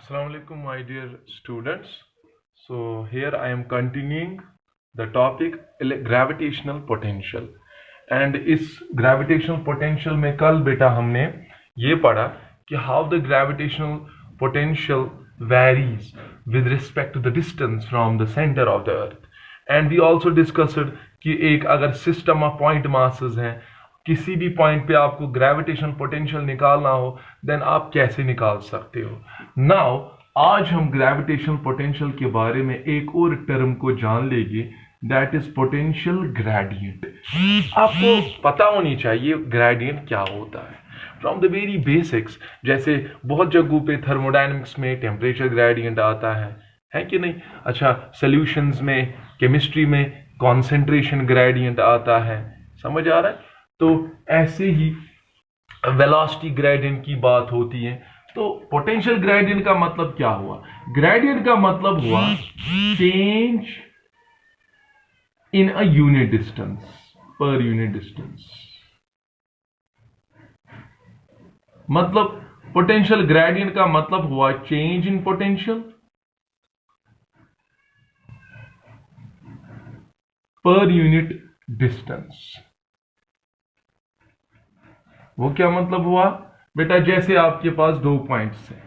Assalamu alaikum, my dear students. So here I am continuing the topic gravitational potential. And इस gravitational potential में कल बेटा हमने ये पढ़ा कि how the gravitational potential varies with respect to the distance from the center of the earth. And we also discussed कि एक अगर system of point masses हैं, किसी भी पॉइंट पे आपको ग्रेविटेशन पोटेंशियल निकालना हो देन आप कैसे निकाल सकते हो। नाउ आज हम ग्रेविटेशन पोटेंशियल के बारे में एक और टर्म को जान लेंगे, दैट इज पोटेंशियल ग्रेडियंट। आपको पता होनी चाहिए ग्रेडियंट क्या होता है फ्रॉम द वेरी बेसिक्स। जैसे बहुत जगहों पे थर्मोडायनेमिक्स में टेम्परेचर ग्रेडियंट आता है कि नहीं। अच्छा, सॉल्यूशंस में, केमिस्ट्री में कॉन्सेंट्रेशन ग्रेडियंट आता है, समझ आ रहा है। तो ऐसे ही वेलोसिटी ग्रेडियंट की बात होती है। तो पोटेंशियल ग्रेडियंट का मतलब क्या हुआ? ग्रेडियंट का मतलब हुआ change in a unit distance, per unit distance. मतलब पोटेंशियल ग्रेडियंट का मतलब हुआ change in potential per unit distance. वो क्या मतलब हुआ बेटा? जैसे आपके पास दो पॉइंट्स हैं,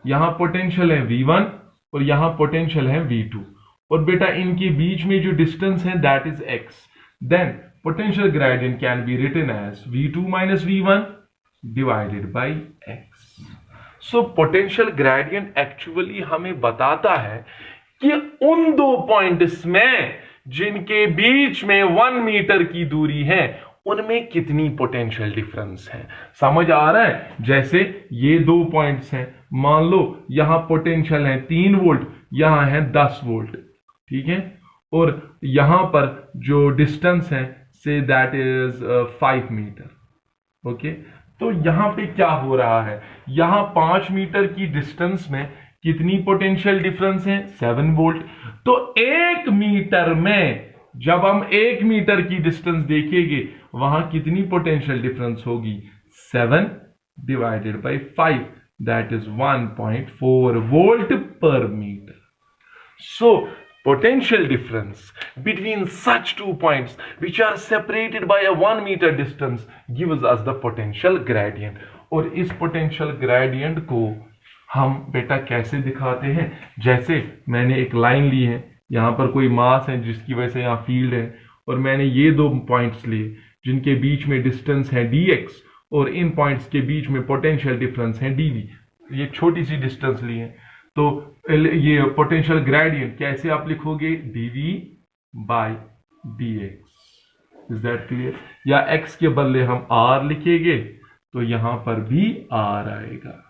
यहां पोटेंशियल है V1 और यहां पोटेंशियल है V2, और बेटा इनके बीच में जो डिस्टेंस है that is x। Then potential gradient can be written as V2 minus V1 divided by x। So potential gradient actually हमें बताता है कि उन दो पॉइंट्स में जिनके बीच में 1 मीटर की दूरी है उनमें कितनी पोटेंशियल डिफरेंस है। समझ आ रहा है? जैसे ये दो पॉइंट्स हैं, मान लो यहां पोटेंशियल है 3 वोल्ट, यहां है 10 वोल्ट, ठीक है, और यहां पर जो डिस्टेंस है say that is 5 metre. Okay, तो यहां पे क्या हो रहा है? यहां 5 मीटर की डिस्टेंस में कितनी पोटेंशियल डिफरेंस है? 7 वोल्ट। तो 1 मीटर में जब हम 1 मीटर की डिस्टेंस देखेंगे वहां कितनी पोटेंशियल डिफरेंस होगी? 7 divided by 5 that is 1.4 volt पर metre. So potential difference between such two points which are separated by a 1 meter distance gives us the potential gradient। और इस potential gradient को हम बेटा कैसे दिखाते हैं? जैसे मैंने एक लाइन ली है, यहां पर कोई मास है जिसकी वजह से यहां फील्ड है, और मैंने ये दो पॉइंट्स लिए जिनके बीच में डिस्टेंस है dx और इन पॉइंट्स के बीच में पोटेंशियल डिफरेंस है dv। ये छोटी सी डिस्टेंस ली है, तो ये पोटेंशियल ग्रेडियंट कैसे आप लिखोगे? dv by dx। Is that clear? या x के बदले हम r लिखेंगे तो यहां पर भी r आएगा।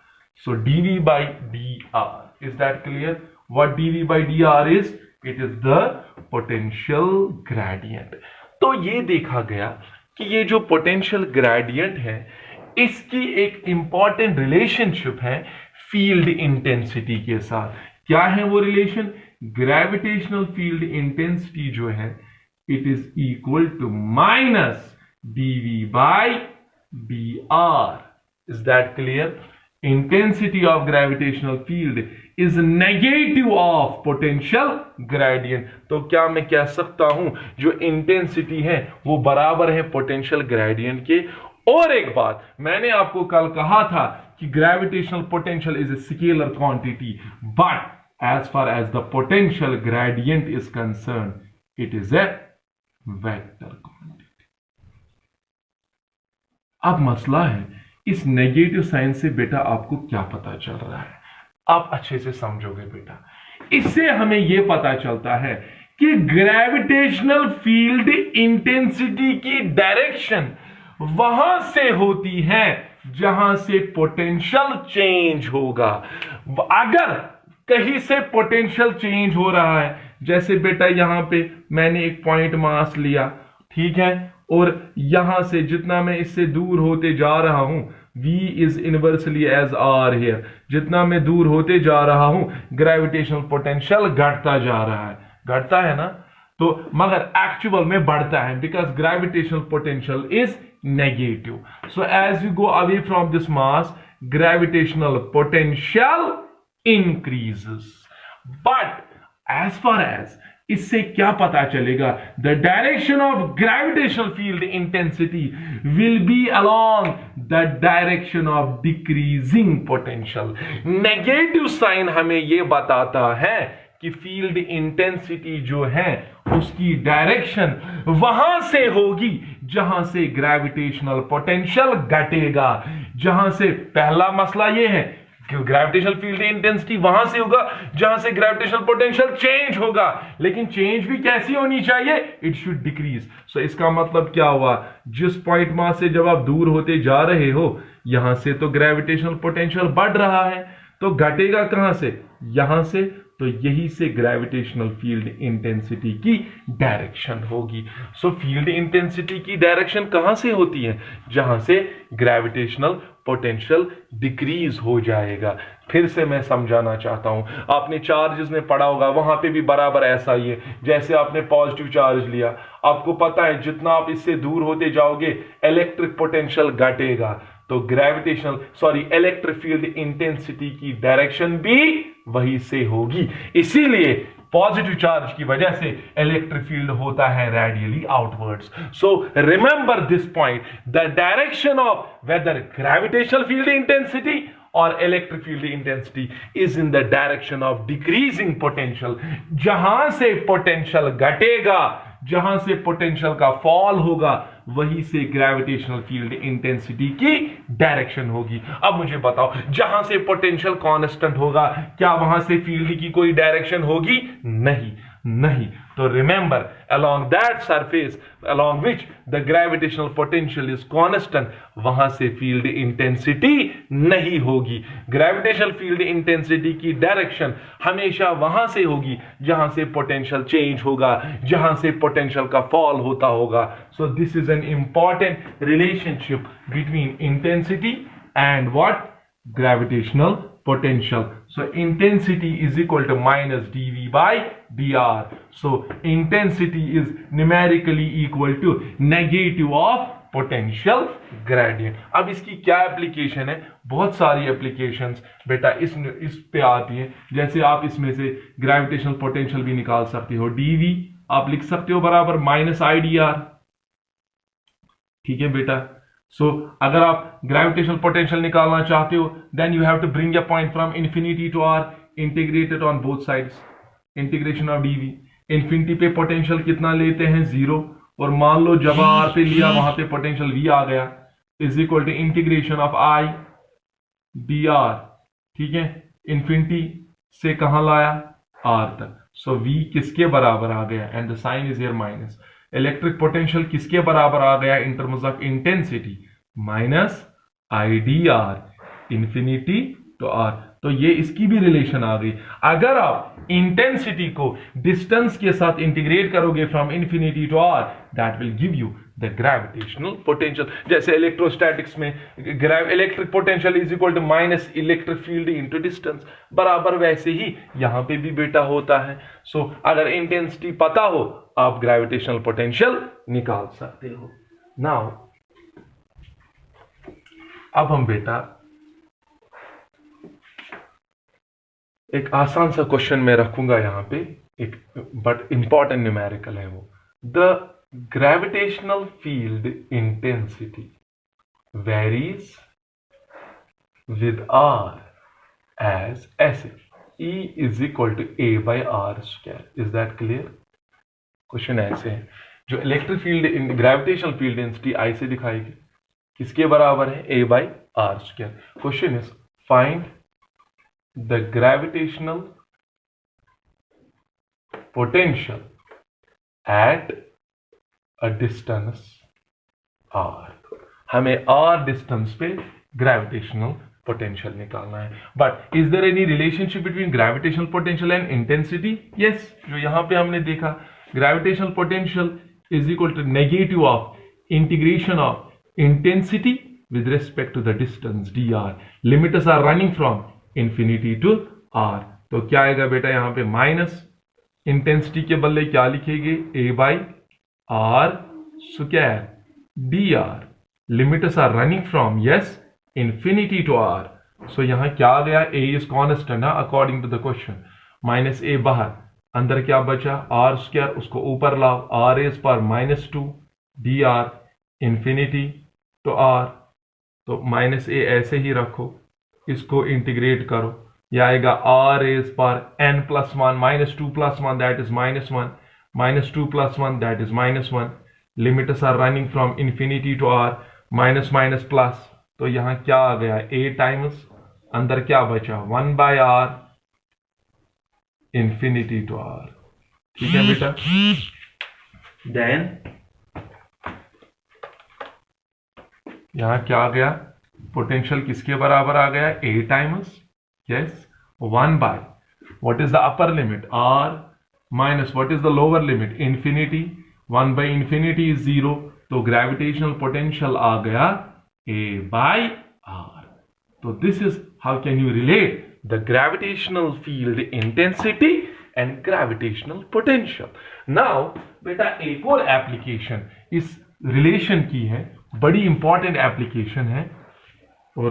So dv by dr। Is that clear? What dv by dr is? It is the potential gradient. तो ये देखा गया कि ये जो पोटेंशियल ग्रेडियंट है इसकी एक इंपॉर्टेंट रिलेशनशिप है फील्ड इंटेंसिटी के साथ। क्या है वो रिलेशन? ग्रेविटेशनल फील्ड इंटेंसिटी जो है it is equal to minus dv by dr। Is that clear? Intensity of gravitational field is negative of potential gradient. तो क्या मैं कह सकता हूं जो इंटेंसिटी है वो बराबर है पोटेंशियल ग्रेडियंट के। और एक बात मैंने आपको कल कहा था कि gravitational potential is a scalar quantity, but as far as the potential gradient is concern it is a vector quantity. अब मसला है इस नेगेटिव साइन से बेटा आपको क्या पता चल रहा है? आप अच्छे से समझोगे बेटा। इससे हमें यह पता चलता है कि ग्रेविटेशनल फील्ड इंटेंसिटी की डायरेक्शन वहां से होती है जहां से पोटेंशियल चेंज होगा। अगर कहीं से पोटेंशियल चेंज हो रहा है, जैसे बेटा यहां पे मैंने एक पॉइंट मास लिया, ठीक है, और यहां से जितना मैं इससे दूर होते जा रहा हूं, v is inversely as r here, जितना मैं दूर होते जा रहा हूं ग्रेविटेशनल पोटेंशियल घटता जा रहा है, घटता है ना, तो मगर एक्चुअल में बढ़ता है because gravitational potential is negative. So as you go away from this mass, gravitational potential increases. But as far as इससे क्या पता चलेगा? The direction of gravitational field intensity will be along the direction of decreasing potential. Negative sign हमें यह बताता है कि field intensity जो है उसकी डायरेक्शन वहां से होगी जहां से ग्रेविटेशनल पोटेंशियल घटेगा. जहां से पहला मसला यह है कि ग्रेविटेशनल फील्ड इंटेंसिटी वहां से होगा जहां से ग्रेविटेशनल पोटेंशियल चेंज होगा, लेकिन चेंज भी कैसी होनी चाहिए? It should decrease. सो इसका मतलब क्या हुआ? जिस पॉइंट मां से जब आप दूर होते जा रहे हो यहां से तो ग्रेविटेशनल पोटेंशियल बढ़ रहा है, तो घटेगा कहां से? यहां से. तो यही से ग्रेविटेशनल फील्ड इंटेंसिटी की डायरेक्शन होगी. सो फील्ड इंटेंसिटी की डायरेक्शन कहां से होती है? जहां से ग्रेविटेशनल पोटेंशियल डिक्रीज हो जाएगा. फिर से मैं समझाना चाहता हूं, आपने चार्जेस में पढ़ा होगा, वहां पे भी बराबर ऐसा ही है. जैसे आपने पॉजिटिव चार्ज लिया, आपको पता है जितना आप इससे दूर होते जाओगे इलेक्ट्रिक पोटेंशियल घटेगा, तो इलेक्ट्रिक फील्ड इंटेंसिटी की डायरेक्शन भी वही से होगी. इसीलिए पॉजिटिव चार्ज की वजह से इलेक्ट्रिक फील्ड होता है radially outwards. So remember this point, the direction of whether gravitational field intensity और electric field intensity is in the direction of decreasing potential. जहां से पोटेंशियल घटेगा, जहां से पोटेंशियल का फॉल होगा, वहीं से ग्रेविटेशनल फील्ड इंटेंसिटी की डायरेक्शन होगी. अब मुझे बताओ, जहां से पोटेंशियल कांस्टेंट होगा क्या वहां से फील्ड की कोई डायरेक्शन होगी? नहीं. तो remember, along that surface along which the gravitational potential is constant, वहां से फील्ड इंटेंसिटी नहीं होगी. ग्रेविटेशनल फील्ड इंटेंसिटी की डायरेक्शन हमेशा वहां से होगी जहां से पोटेंशियल चेंज होगा, जहां से पोटेंशियल का फॉल होता होगा. So this is an important relationship between intensity and what? Gravitational potential. So intensity is equal to minus dV by dr. So intensity is numerically equal to negative of potential gradient. अब इसकी क्या application है? बहुत सारी applications बेटा इस पे आती है. जैसे आप इसमें से ग्रेविटेशनल पोटेंशियल भी निकाल सकते हो. dV आप लिख सकते हो बराबर माइनस आई डी आर. ठीक है बेटा. सो अगर आप ग्रेविटेशनल पोटेंशियल निकालना चाहते हो, then you have to bring a point from infinity to r, integrated on both sides. Integration of dV. Infinity पे पोटेंशियल कितना लेते हैं? 0. और मान लो जब आर पे लिया वहां पे पोटेंशियल वी आ गया, is equal to integration of I d r. ठीक है, इंफिनिटी से कहां लाया? आर तक. सो वी किसके बराबर आ गया? And the sign is here minus. Electric potential किसके बराबर आ गया in terms of intensity? Minus I d r infinity to r. तो ये इसकी भी रिलेशन आ गई. अगर आप इंटेंसिटी को डिस्टेंस के साथ इंटीग्रेट करोगे from infinity to r, that will give you the gravitational potential. जैसे इलेक्ट्रोस्टैटिक्स में electric potential is equal to minus electric field into distance, बराबर वैसे ही यहां पे भी बेटा होता है. सो अगर इंटेंसिटी पता हो, आप ग्रेविटेशनल पोटेंशियल निकाल सकते हो. नाउ अब हम बेटा एक आसान सा क्वेश्चन में रखूंगा यहां पे, एक बट इंपॉर्टेंट न्यूमेरिकल है वो. The gravitational field intensity varies with r as ऐसे E is equal to A by R square. Is that clear? Question ऐसे है, जो electric field gravitational field density I से दिखाएगी किसके बराबर है? A by R square. Question is find the gravitational potential at a distance R. हमें R distance पे ग्रेविटेशनल पोटेंशियल निकालना है. But is there any relationship between gravitational potential and intensity? Yes, जो यहां पे हमने देखा, gravitational potential is equal to negative of integration of intensity with respect to the distance d are. Limits are running from infinity to r. तो क्या आएगा बेटा यहां पे? माइनस इंटेंसिटी के बदले क्या लिखेंगे? A by R square D are. Limits are running from, yes, infinity to r. So यहां क्या आ गया, ए इज कॉन्स्टेंट है according to the question, minus A बाहर, अंदर क्या बचा आर स्क्वायर, उसको ऊपर लाओ, आर इज पर -2 डी आर इंफिनिटी तो आर, तो माइनस ए ऐसे ही रखो, इसको इंटीग्रेट करो, यह आएगा आर इज पर n+1 -2 + 1 that is -1 -2 + 1 that is -1, limits are running from infinity to r, minus minus plus, तो यहां क्या आ गया a टाइम्स, अंदर क्या बचा 1/r इंफिनिटी टू r। ठीक है बेटा, देन यहां क्या आ गया, पोटेंशियल किसके बराबर आ गया, a times, yes 1/, what is the upper limit r minus what is the lower limit infinity, 1/∞ is 0, तो ग्रेविटेशनल पोटेंशियल आ गया a/r। तो this is how can you relate the gravitational field intensity and gravitational potential. Now बेटा एक और application इस relation की है, बड़ी इंपॉर्टेंट एप्लीकेशन है, और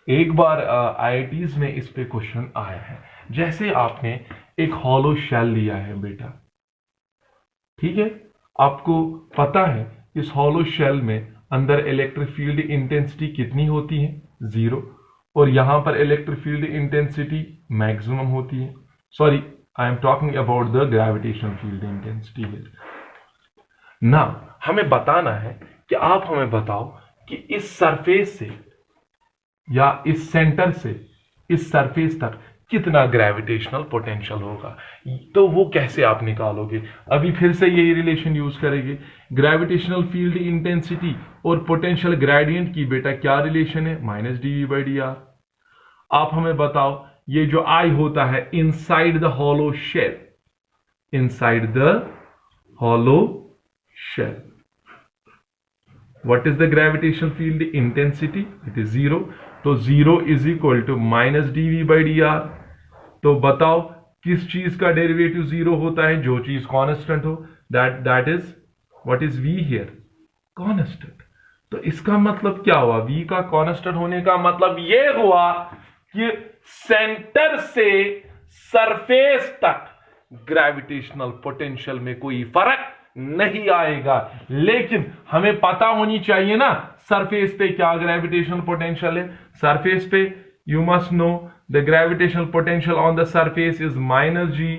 एक बार आईआईटीज में इस पे क्वेश्चन आया है। जैसे आपने एक हॉलो शेल लिया है बेटा, ठीक है, आपको पता है इस हॉलो शेल में अंदर इलेक्ट्रिक फील्ड इंटेंसिटी कितनी होती है, 0, और यहां पर इलेक्ट्रिक फील्ड इंटेंसिटी मैक्सिमम होती है, sorry I am talking about the gravitational field intensity here. ना हमें बताना है कि आप हमें बताओ कि इस सरफेस से या इस सेंटर से इस सरफेस तक कितना ग्रेविटेशनल पोटेंशियल होगा, तो वो कैसे आप निकालोगे। अभी फिर से यही रिलेशन यूज करेंगे, ग्रेविटेशनल फील्ड इंटेंसिटी और पोटेंशियल ग्रेडियंट की बेटा क्या रिलेशन है, -dv/dr। आप हमें बताओ ये जो आई होता है inside the hollow shell, inside the hollow shell, what is the gravitational field intensity, it is 0, तो 0 is equal to -dv/dr। तो बताओ किस चीज का डेरिवेटिव 0 होता है, जो चीज कांस्टेंट हो, that is what is v here, constant. तो इसका मतलब क्या हुआ, v का कांस्टेंट होने का मतलब यह हुआ कि सेंटर से सरफेस तक ग्रेविटेशनल पोटेंशियल में कोई फर्क नहीं आएगा। लेकिन हमें पता होनी चाहिए ना सरफेस पे क्या ग्रेविटेशनल पोटेंशियल है, सरफेस पे you must know the gravitational potential on the surface is -g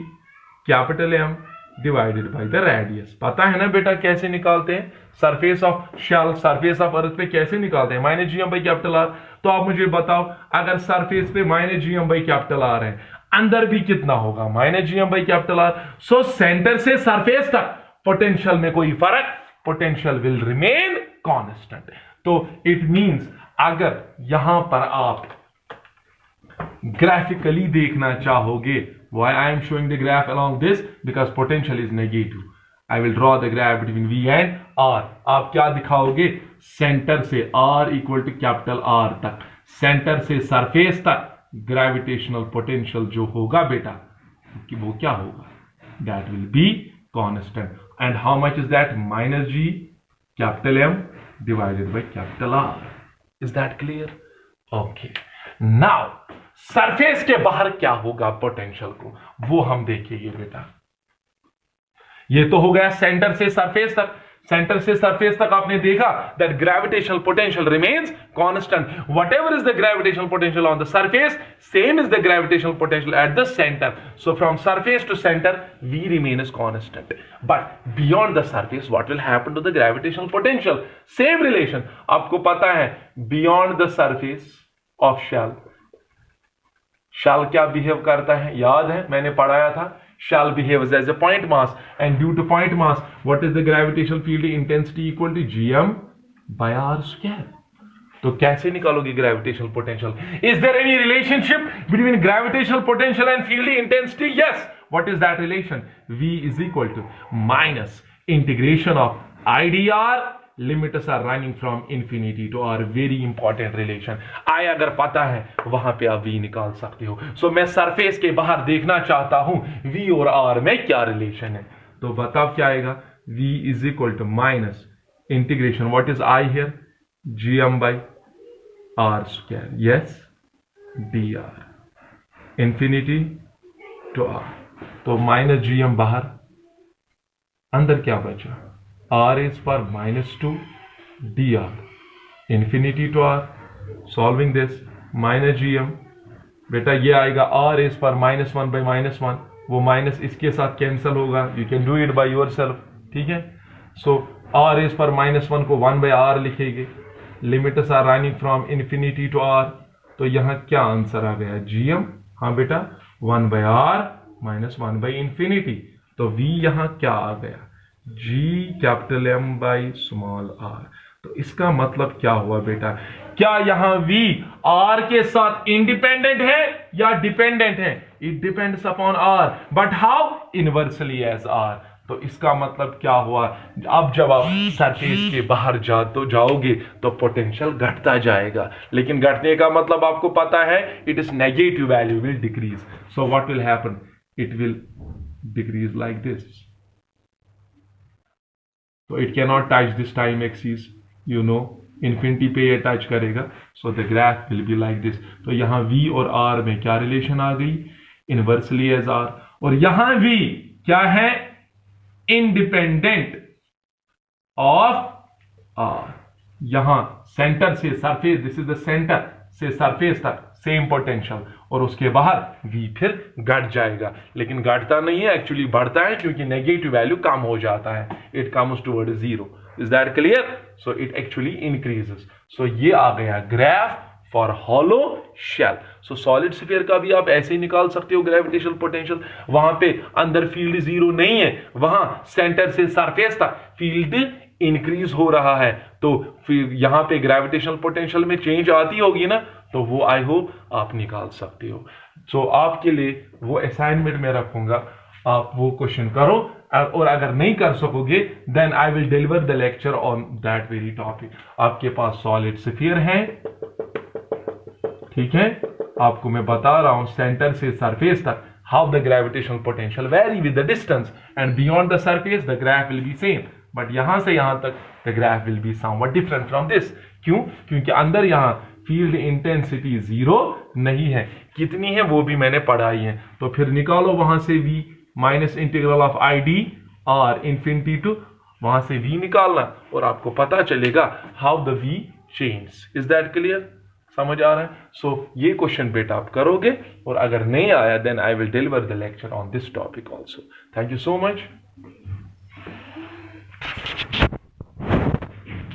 capital M divided by the radius. पता है ना बेटा कैसे निकालते हैं, surface of shell, surface of earth पे कैसे निकालते हैं, -gm/R। तो आप मुझे बताओ अगर सरफेस पे -gm/R है, अंदर भी कितना होगा, -gm/R। सो सेंटर से सरफेस तक पोटेंशियल में कोई फर्क, पोटेंशियल विल रिमेन कांस्टेंट। तो इट मींस अगर यहां पर आप ग्राफिकली देखना चाहोगे, why I am showing the graph along this, because potential is negative, I will draw the graph between V and R। आप क्या दिखाओगे, सेंटर से R equal to capital R तक, सेंटर से सरफेस तक ग्रेविटेशनल पोटेंशियल जो होगा बेटा कि वो क्या होगा, that will be constant. And how much is that, -g capital M divided by capital R। Is that clear? Okay. Now surface के बाहर क्या होगा पोटेंशियल को, वो हम देखेंगे बेटा। ये तो हो गया सेंटर से सरफेस तक, सेंटर से सरफेस तक आपने देखा that gravitational potential remains constant, whatever is the gravitational potential on the surface, same is the gravitational potential at the centre. So from surface to centre v remains constant, but beyond the surface what will happen to the gravitational potential, same relation। आपको पता है beyond the surface of shell, shell क्या behave करता है, याद है मैंने पढ़ाया था, shell behaves as a point mass, and due to point mass what is the gravitational field intensity equal to gm/r²। तो कैसे निकालोगे gravitational potential, is there any relationship between gravitational potential and field intensity, yes. What is that relation, v is equal to minus integration of idr, limits are running from infinity to r, very important relation. I अगर पता है वहां पे आप v निकाल सकते हो। सो मैं सरफेस के बाहर देखना चाहता हूं v और r में क्या रिलेशन है, तो बताओ क्या आएगा, v is equal to minus integration, what is i here, gm/r², yes d r infinity to r. तो माइनस जी एम बाहर, अंदर क्या बचा, आर इज पर -2 d r infinity to r. Solving this minus G M, बेटा ये आएगा are is पर -1 बाई -1, वो माइनस इसके साथ कैंसिल होगा, you can do it by yourself, ठीक है। सो आर इज पर -1 को 1 बाई आर लिखेंगे, limits are running from infinity to r. तो यहां क्या आंसर आ गया, जी एम, हाँ बेटा 1 बाई आर -1 बाई इंफिनिटी। तो v यहां क्या आ गया, G capital M by small R. तो इसका मतलब क्या हुआ बेटा, क्या यहां v r के साथ इंडिपेंडेंट है या डिपेंडेंट है, it depends upon r, but how, inversely as r। तो इसका मतलब क्या हुआ, अब जब आप सरफेस के बाहर जाओगे तो पोटेंशियल घटता जाएगा, लेकिन घटने का मतलब आपको पता है, it is negative value will decrease. So what will happen, it will decrease like this. तो it can not touch this time axis, you know, infinity पे ये टच करेगा। So the graph will be like this. तो यहां v और r में क्या relation आ गई, इनवर्सली एज r। और यहां v क्या है, इंडिपेंडेंट ऑफ r। यहां सेंटर से surface, this is the centre से सरफेस तक सेम पोटेंशियल, और उसके बाहर v फिर घट जाएगा, लेकिन घटता नहीं है, एक्चुअली बढ़ता है, क्योंकि नेगेटिव वैल्यू कम हो जाता है, it comes toward 0। Is that clear? So it actually increases. So ये आ गया graph for hollow shell. So solid sphere का भी आप ऐसे ही निकाल सकते हो ग्रेविटेशनल पोटेंशियल, वहां पे अंदर फील्ड 0 नहीं है, वहां सेंटर से सरफेस तक फील्ड इंक्रीज हो रहा है, तो फिर यहां पे ग्रेविटेशनल पोटेंशियल में चेंज आती होगी ना, तो वो आई होप आप निकाल सकते हो। सो आपके लिए वो असाइनमेंट में रखूंगा, आप वो क्वेश्चन करो, और अगर नहीं कर सकोगे then I will deliver the lecture on that very topic. आपके पास सॉलिड स्फीयर है, ठीक है, आपको मैं बता रहा हूं सेंटर से सरफेस तक how the gravitational potential very with the distance, and beyond the surface the graph will B same, but यहां से यहां तक the graph will be somewhat different from this. क्यों? क्योंकि अंदर यहां फील्ड इंटेंसिटी 0 नहीं है, कितनी है वो भी मैंने पढ़ाई है। तो फिर निकालो वहां से v minus integral of I d r infinity to, वहां से v निकालना, और आपको पता चलेगा how the v change. Is that clear? समझ आ रहा है? सो ये क्वेश्चन बेटा आप करोगे, और अगर नहीं आया then I will deliver the lecture on this topic also. Thank you so much.